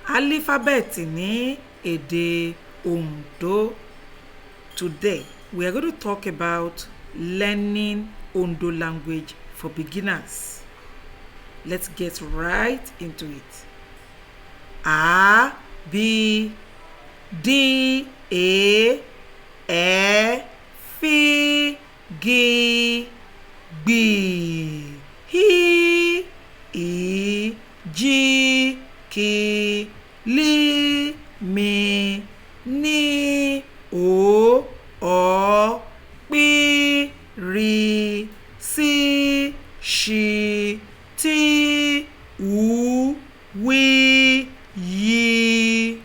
Alphabet ní èdè Ondo. Today, we are going to talk about learning Ondo language for beginners. Let's get right into it. A, B, D, E, F, G, B, H, I, J, K, L, M, N, O, P, R, S, Sh, T, U, W, Y.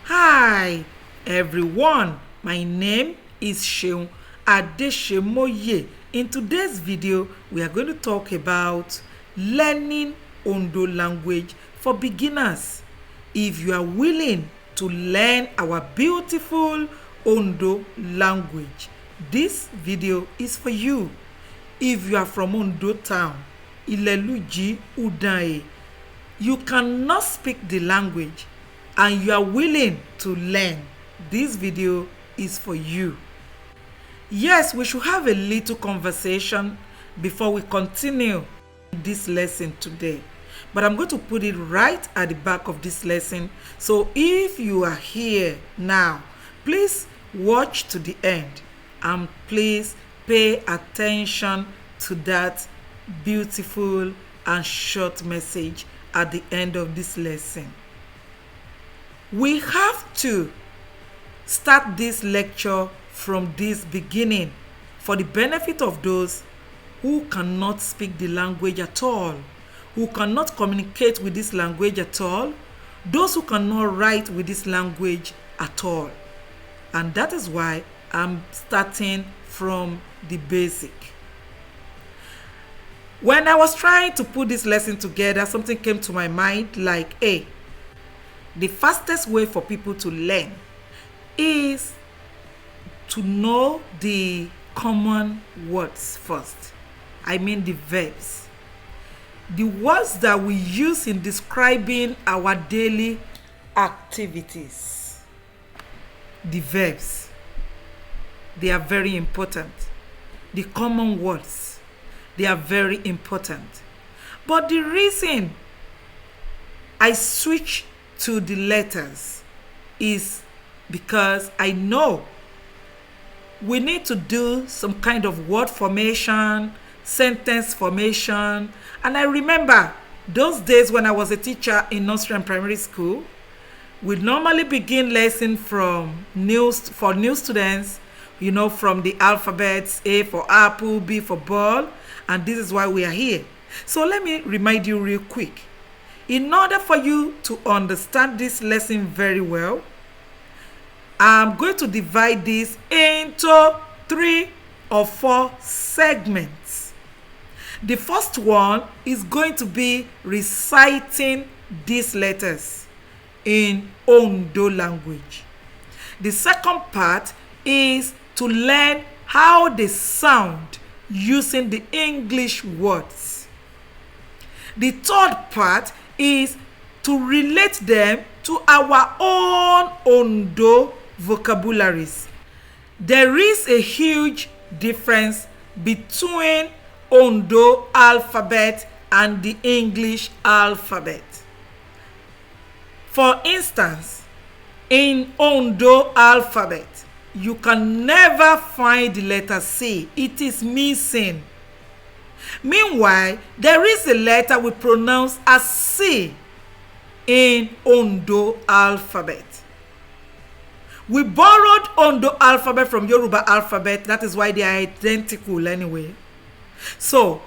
Hi everyone, my name is Seun Adeshemoye. In today's video, we are going to talk about learning Ondo language for beginners. If you are willing to learn our beautiful Ondo language, this video is for you. If you are from Ondo town, Ileluji, Udae, you cannot speak the language and you are willing to learn, this video is for you. Yes, we should have a little conversation before we continue this lesson today. But I'm going to put it right at the back of this lesson. So if you are here now, please watch to the end and please pay attention to that beautiful and short message at the end of this lesson. We have to start this lecture from this beginning for the benefit of those who cannot speak the language at all, who cannot communicate with this language at all, those who cannot write with this language at all. And that is why I'm starting from the basic. When I was trying to put this lesson together, something came to my mind like, hey, the fastest way for people to learn is to know the common words first. I mean the verbs. The words that we use in describing our daily activities. The verbs. They are very important. The common words. They are very important. But the reason I switch to the letters is because I know we need to do some kind of word formation, sentence formation. And I remember those days when I was a teacher in nursery and primary school, we normally begin lesson from for new students, from the alphabets, A for apple, B for ball, and this is why we are here. So let me remind you real quick. In order for you to understand this lesson very well, I'm going to divide this into 3 or 4 segments. The first one is going to be reciting these letters in Ondo language. The second part is to learn how they sound using the English words. The third part is to relate them to our own Ondo vocabularies. There is a huge difference between Ondo alphabet and the English alphabet. For instance, in Ondo alphabet, you can never find the letter C. It is missing. Meanwhile, there is a letter we pronounce as C in Ondo alphabet. We borrowed Ondo alphabet from Yoruba alphabet. That is why they are identical anyway. So,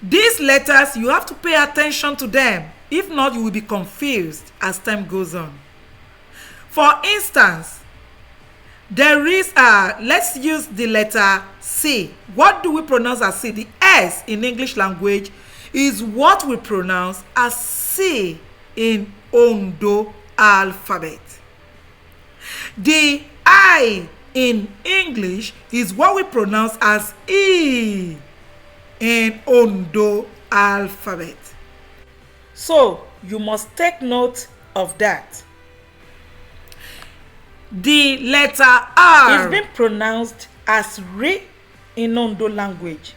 these letters, you have to pay attention to them. If not, you will be confused as time goes on. For instance, there is let's use the letter C. What do we pronounce as C? The S in English language is what we pronounce as C in Ondo alphabet. The I in English is what we pronounce as E in Ondo alphabet. So you must take note of that. The letter R is being pronounced as re in Ondo language.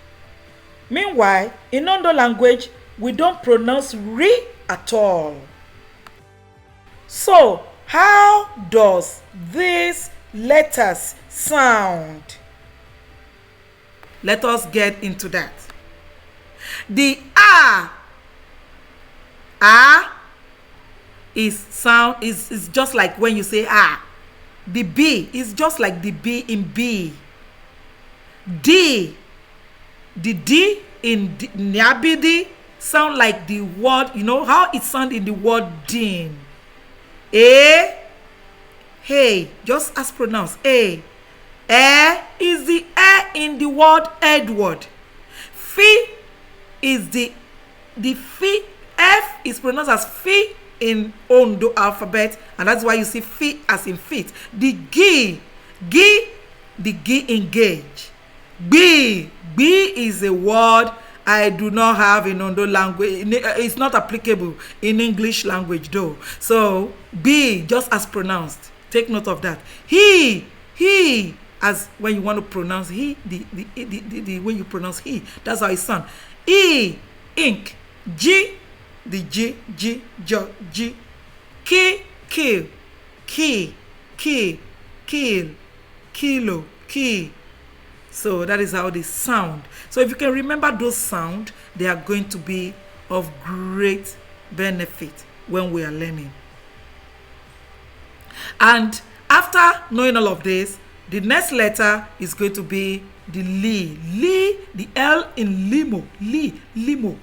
Meanwhile, in Ondo language, we don't pronounce re at all. So, how does these letters sound? Let us get into that. The R is just like when you say ah. The B is just like the B in B. The D in Nyabidi sound like the word, you know how it sound in the word din. A, hey, just as pronounced A. Is the in the word Edward. Fi is the fi. F is pronounced as fi in Ondo alphabet, and that's why you see fi as in feet. The G the G engage. B is a word I do not have in Ondo language. It's not applicable in English language though. So B just as pronounced. Take note of that. He as when you want to pronounce he, the way you pronounce he, that's how it sounds. E, ink. G, the G, G. K, kill. Key, kill, kilo, key. So that is how they sound. So if you can remember those sounds, they are going to be of great benefit when we are learning. And after knowing all of this, the next letter is going to be the li. Li, the L in limo. Limo.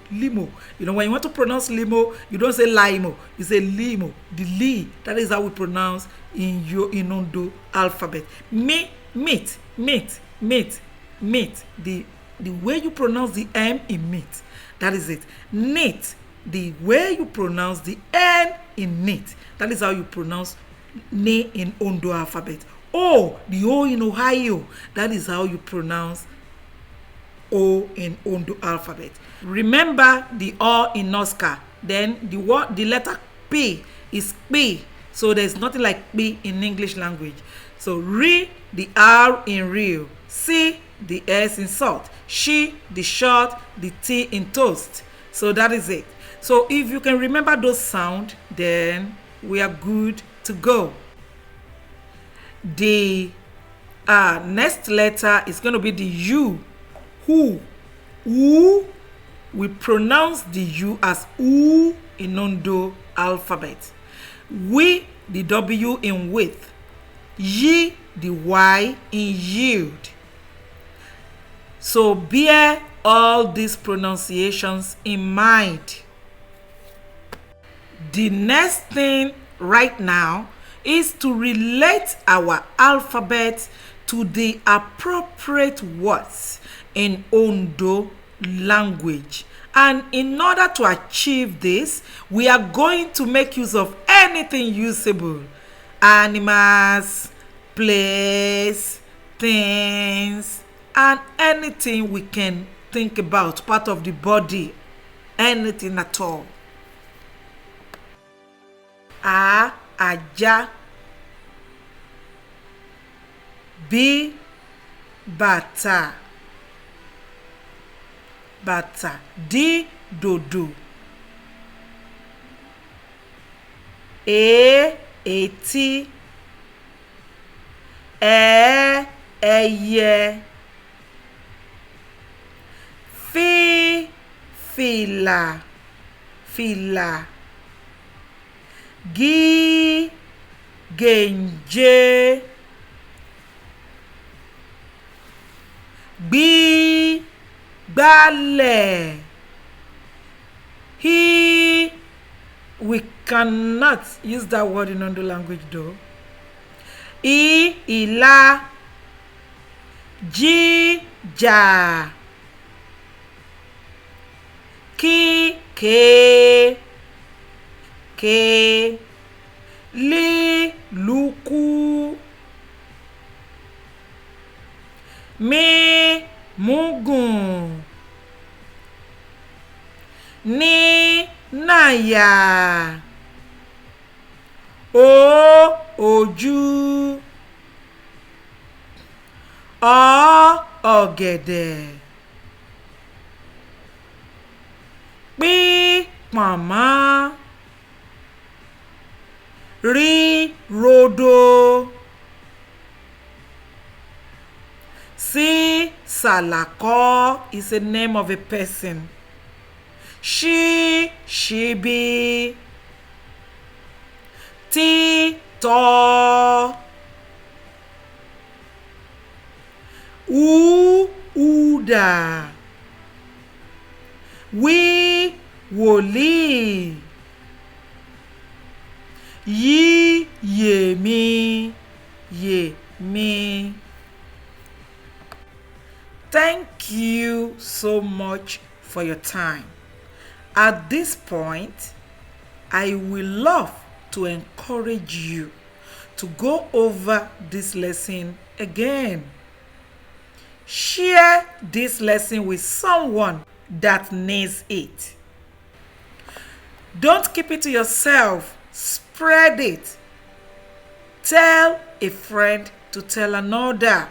You know, when you want to pronounce limo, you don't say limo, you say limo. The li, that is how we pronounce in Ondo alphabet. Meat. The way you pronounce the M in meat, that is it. Neat, the way you pronounce the N in neat, that is how you pronounce ne in Ondo alphabet. O, the O in Ohio, that is how you pronounce O in Ondo alphabet. Remember the O in Oscar. Then the letter P is P. So there's nothing like P in English language. So re, the R in real. C, the S in salt. She, the short, the T in toast. So that is it. So if you can remember those sounds, then we are good to go. The next letter is going to be the U. Who. U. We pronounce the U as U in Ondo alphabet. We, the W in width. Yi, the Y in yield. So bear all these pronunciations in mind. The next thing right now is to relate our alphabet to the appropriate words in Ondo language. And in order to achieve this, we are going to make use of anything usable. Animals, place, things, and anything we can think about, part of the body, anything at all. Ajá. B, bàtà. D, dòdò. Etí. Ẹyẹ. Fìlà. Gèǹjé. Gbálẹ̀. We cannot use that word in Ondo language though. Ìlà. Jíjà. Lúkú. Múgùn. Náyà. O ojú. Ọ ọ̀gẹ̀dẹ̀. Pí pọ̀nmọ́. Rí rodo. Sí sàlàkọ́ is a name of a person. Ṣí ṣíbí. Tí tọ́. Ú údà. Wí wòlíì. Yí yèmí yèmí. Thank you so much for your time. At this point, I will love to encourage you to go over this lesson again. Share this lesson with someone that needs it. Don't keep it to yourself. Spread it. Tell a friend to tell another.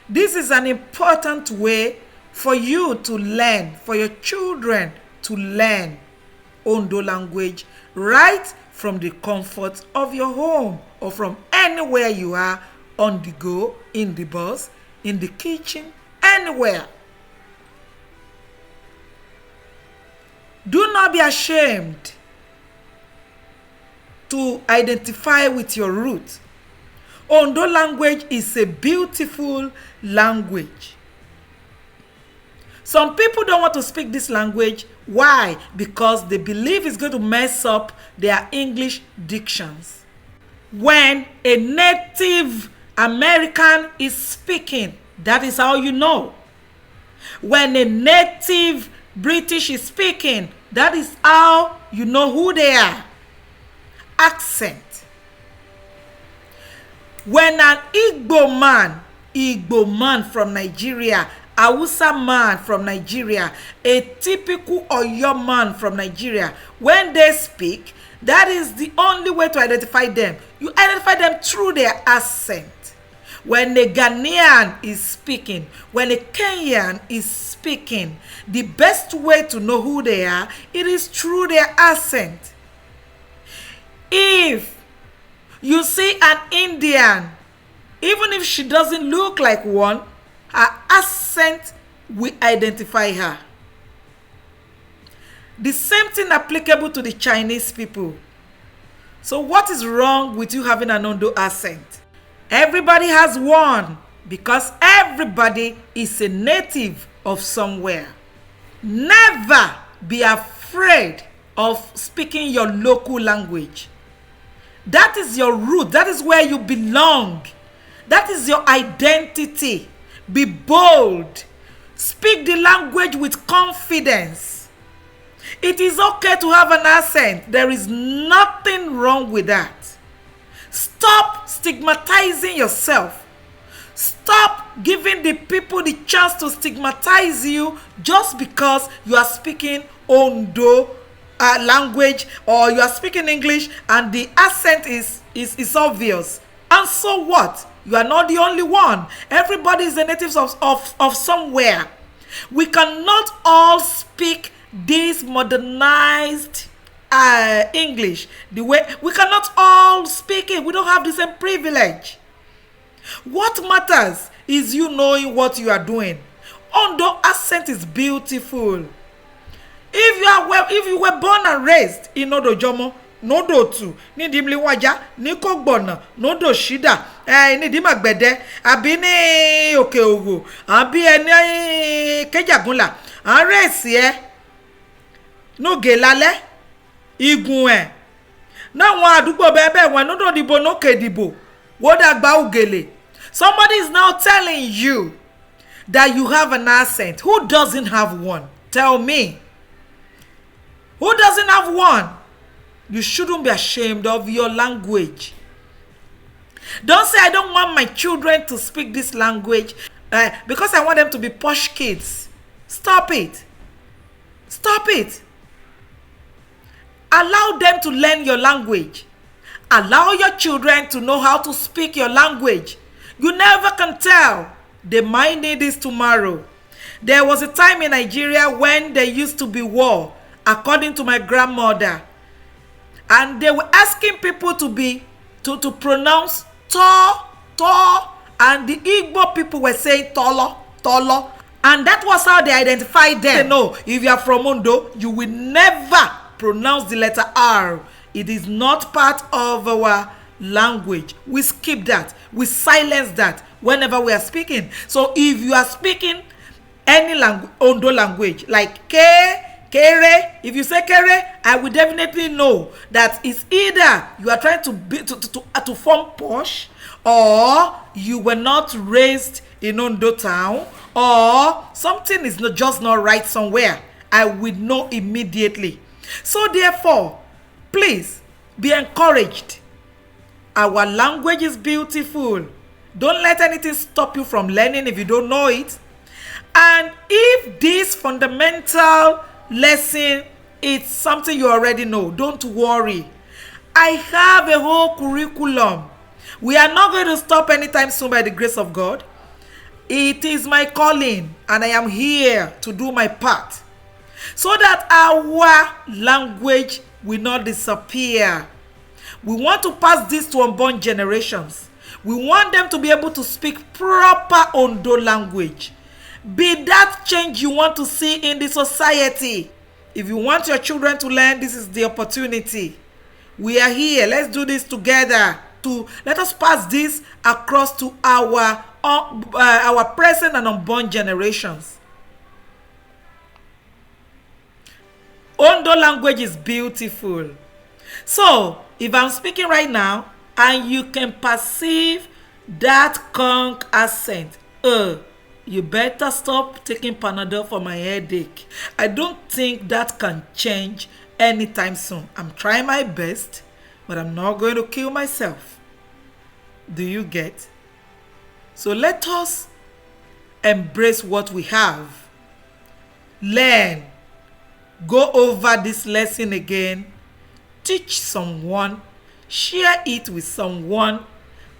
This is an important way for you to learn, for your children to learn Ondo language right from the comfort of your home or from anywhere you are, on the go, in the bus, in the kitchen, anywhere. Do not be ashamed to identify with your root. Ondo language is a beautiful language. Some people don't want to speak this language. Why? Because they believe it's going to mess up their English dictions. When a Native American is speaking, that is how you know. When a Native British is speaking, that is how you know who they are. Accent. When an Igbo man from Nigeria, Hausa man from Nigeria, a typical Oyo man from Nigeria, when they speak, that is the only way to identify them. You identify them through their accent. When a Ghanaian is speaking, when a Kenyan is speaking, the best way to know who they are, it is through their accent. If you see an Indian, even if she doesn't look like one, her accent will identify her. The same thing applicable to the Chinese people. So what is wrong with you having an Ondo accent? Everybody has one because everybody is a native of somewhere. Never be afraid of speaking your local language. That is your root. That is where you belong. That is your identity. Be bold. Speak the language with confidence. It is okay to have an accent. There is nothing wrong with that. Stop stigmatizing yourself. Stop giving the people the chance to stigmatize you just because you are speaking Ondo language or you are speaking English and the accent is obvious. And so what? You are not the only one. Everybody is a native of somewhere. We cannot all speak this modernized English the way. We cannot all speak it. We don't have the same privilege. What matters is you knowing what you are doing. Ondo accent is beautiful. If you were born and raised in Ondo Jomo, Nodo tu, ní dimli waja, ní Kogbona, Nodo Shida, ní Dimagbede, àbí ní Òkè Òwò, àbí ní Kejagunla, àrẹ́sì n'oge lálẹ́, igun n'áwọn àdúgbò bẹ́ẹ̀ wọn Nodo dìbò n'ókè dìbò, wó dàgbà ògèlè. Somebody is now telling you that you have an accent. Who doesn't have one? Tell me. Who doesn't have one? You shouldn't be ashamed of your language. Don't say, I don't want my children to speak this language because I want them to be posh kids. Stop it. Stop it. Allow them to learn your language. Allow your children to know how to speak your language. You never can tell. They might need this tomorrow. There was a time in Nigeria when there used to be war, according to my grandmother. And they were asking people to pronounce to, and the Igbo people were saying tolo. And that was how they identified them. They know if you are from Ondo, you will never pronounce the letter R. It is not part of our language. We skip that. We silence that whenever we are speaking. So if you are speaking any Ondo language, like Kere, if you say Kere, I will definitely know that it's either you are trying to form posh, or you were not raised in Ondo town, or something is just not right somewhere. I will know immediately. So therefore, please be encouraged. Our language is beautiful. Don't let anything stop you from learning if you don't know it. And if this fundamental lesson is something you already know, don't worry. I have a whole curriculum. We are not going to stop anytime soon by the grace of God. It is my calling, and I am here to do my part so that our language will not disappear. We want to pass this to unborn generations. We want them to be able to speak proper Ondo language. Be that change you want to see in the society. If you want your children to learn, this is the opportunity. We are here. Let's do this together. Let us pass this across to our present and unborn generations. Ondo language is beautiful. So, if I'm speaking right now and you can perceive that conch accent, you better stop taking Panadol for my headache. I don't think that can change anytime soon. I'm trying my best, but I'm not going to kill myself. Do you get? So let us embrace what we have. Learn. Go over this lesson again. Teach someone. Share it with someone.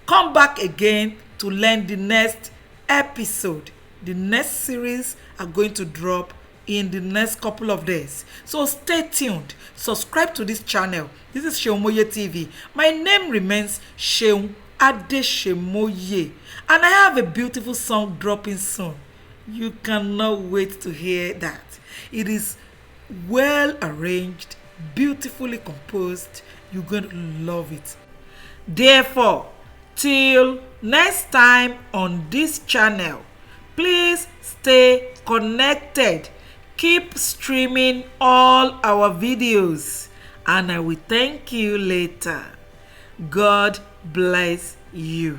Come back again to learn the next episode. The next series are going to drop in the next couple of days. So stay tuned. Subscribe to this channel. This is Sheomoye TV. My name remains Sheun Adeshemoye, and I have a beautiful song dropping soon. You cannot wait to hear that. It is well arranged, beautifully composed. You're going to love it. Therefore, till next time on this channel, please stay connected. Keep streaming all our videos, and I will thank you later. God bless you.